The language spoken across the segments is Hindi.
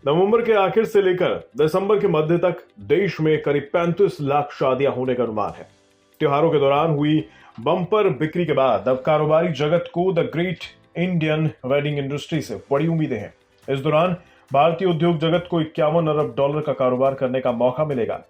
नवंबर के आखिर से लेकर दिसंबर के मध्य तक देश में करीब 35 लाख शादियां होने का अनुमान है। त्योहारों के दौरान हुई बम्पर बिक्री के बाद अब कारोबारी जगत को the great Indian wedding industry से बड़ी उम्मीदें हैं। इस दौरान भारतीय उद्योग जगत को $51 अरब का कारोबार करने का मौका मिलेगा।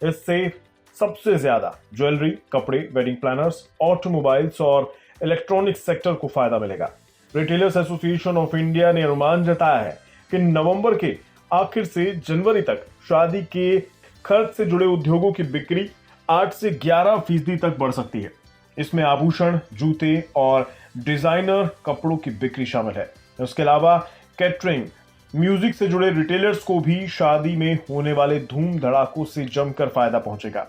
इससे सबसे ज्यादा ज्वेलरी, कपड़े, वेडिंग प्लानर्स, ऑटोमोबाइल्स और इलेक्ट्रॉनिक्स सेक्टर को फायदा मिलेगा। रिटेलर्स एसोसिएशन ऑफ इंडिया ने अनुमान जताया है कि नवंबर के आखिर से जनवरी तक शादी के खर्च से जुड़े उद्योगों की बिक्री 8 से 11% तक बढ़ सकती है। इसमें आभूषण, जूते और डिजाइनर कपड़ों की बिक्री शामिल है। इसके अलावा कैटरिंग, म्यूजिक से जुड़े रिटेलर्स को भी शादी में होने वाले धूम धड़ाकों से जमकर फायदा पहुंचेगा।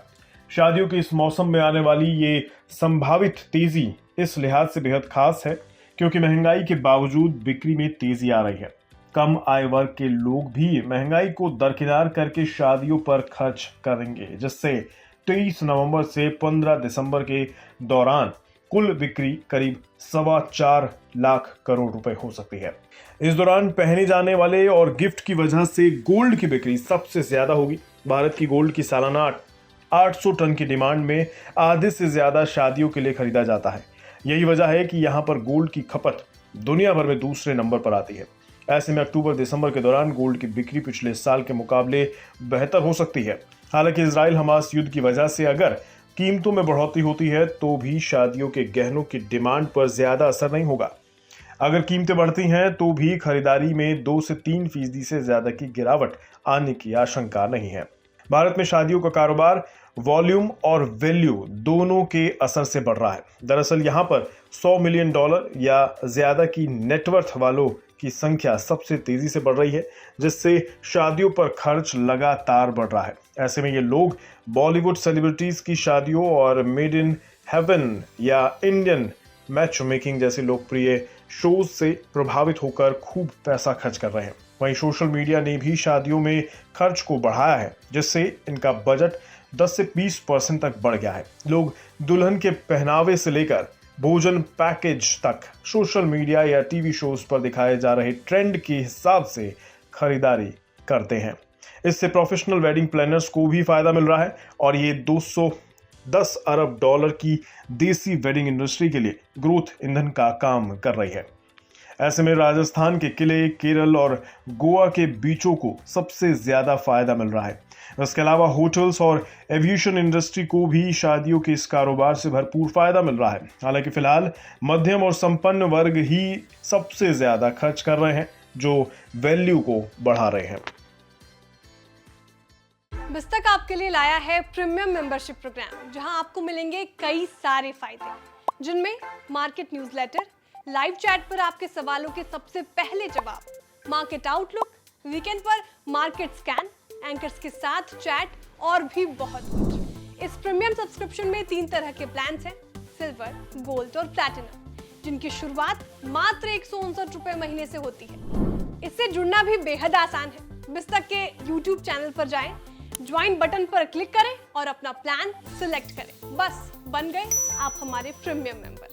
शादियों के इस मौसम में आने वाली ये संभावित तेजी इस लिहाज से बेहद खास है क्योंकि महंगाई के बावजूद बिक्री में तेजी आ रही है। कम आय वर्ग के लोग भी महंगाई को दरकिनार करके शादियों पर खर्च करेंगे, जिससे 23 नवंबर से 15 दिसंबर के दौरान कुल बिक्री करीब 4.25 लाख करोड़ रुपए हो सकती है। इस दौरान पहने जाने वाले और गिफ्ट की वजह से गोल्ड की बिक्री सबसे ज्यादा होगी। भारत की गोल्ड की सालाना 800 टन की डिमांड में आधे से ज्यादा शादियों के लिए खरीदा जाता है। यही वजह है कि यहाँ पर गोल्ड की खपत दुनिया भर में दूसरे नंबर पर आती है। ऐसे में अक्टूबर-दिसंबर के दौरान गोल्ड की बिक्री पिछले साल के मुकाबले बेहतर हो सकती है। हालांकि इजराइल हमास युद्ध की वजह से अगर कीमतों में बढ़ोतरी होती है तो भी शादियों के गहनों की डिमांड पर ज्यादा असर नहीं होगा। अगर कीमतें बढ़ती हैं तो भी खरीदारी में 2 से 3% से ज्यादा की गिरावट आने की आशंका नहीं है। भारत में शादियों का कारोबार वॉल्यूम और वैल्यू दोनों के असर से बढ़ रहा है। दरअसल यहाँ पर $100 मिलियन या ज्यादा की नेटवर्थ वालों की संख्या सबसे तेजी से बढ़ रही है, जिससे शादियों पर खर्च लगातार बढ़ रहा है। ऐसे में ये लोग बॉलीवुड सेलिब्रिटीज की शादियों और मेड इन हेवन या इंडियन मैच मेकिंग जैसे लोकप्रिय शोज से प्रभावित होकर खूब पैसा खर्च कर रहे हैं। वहीं सोशल मीडिया ने भी शादियों में खर्च को बढ़ाया है, जिससे इनका बजट 10 से 20% तक बढ़ गया है। लोग दुल्हन के पहनावे से लेकर भोजन पैकेज तक सोशल मीडिया या टीवी शोज पर दिखाए जा रहे ट्रेंड के हिसाब से खरीदारी करते हैं। इससे प्रोफेशनल वेडिंग प्लानर्स को भी फायदा मिल रहा है और ये $210 अरब की देसी वेडिंग इंडस्ट्री के लिए ग्रोथ ईंधन का काम कर रही है। ऐसे में राजस्थान के किले, केरल और गोवा के बीचों को सबसे ज्यादा फायदा मिल रहा है। इसके अलावा होटल्स और एविएशन इंडस्ट्री को भी शादियों के इस कारोबार से भरपूर फायदा मिल रहा है। हालांकि फिलहाल मध्यम और संपन्न वर्ग ही सबसे ज्यादा खर्च कर रहे हैं, जो वैल्यू को बढ़ा रहे हैं। बिस्तक आपके लिए लाया है प्रीमियम मेंबरशिप प्रोग्राम, जहां आपको मिलेंगे कई सारे फायदे, जिनमें मार्केट न्यूज़लेटर, लाइव चैट पर आपके सवालों के सबसे पहले जवाब, मार्केट आउटलुक, वीकेंड पर मार्केट स्कैन, एंकर्स के साथ चैट और भी बहुत कुछ। इस प्रीमियम सब्सक्रिप्शन में 3 तरह के प्लान्स हैं, सिल्वर, गोल्ड और प्लैटिनम, जिनकी शुरुआत मात्र 159 रुपए महीने से होती है। इससे जुड़ना भी बेहद आसान है। बिस्तक के YouTube चैनल पर जाएं, ज्वाइन बटन पर क्लिक करें और अपना प्लान सिलेक्ट करें। बस बन गए आप हमारे प्रीमियम मेंबर।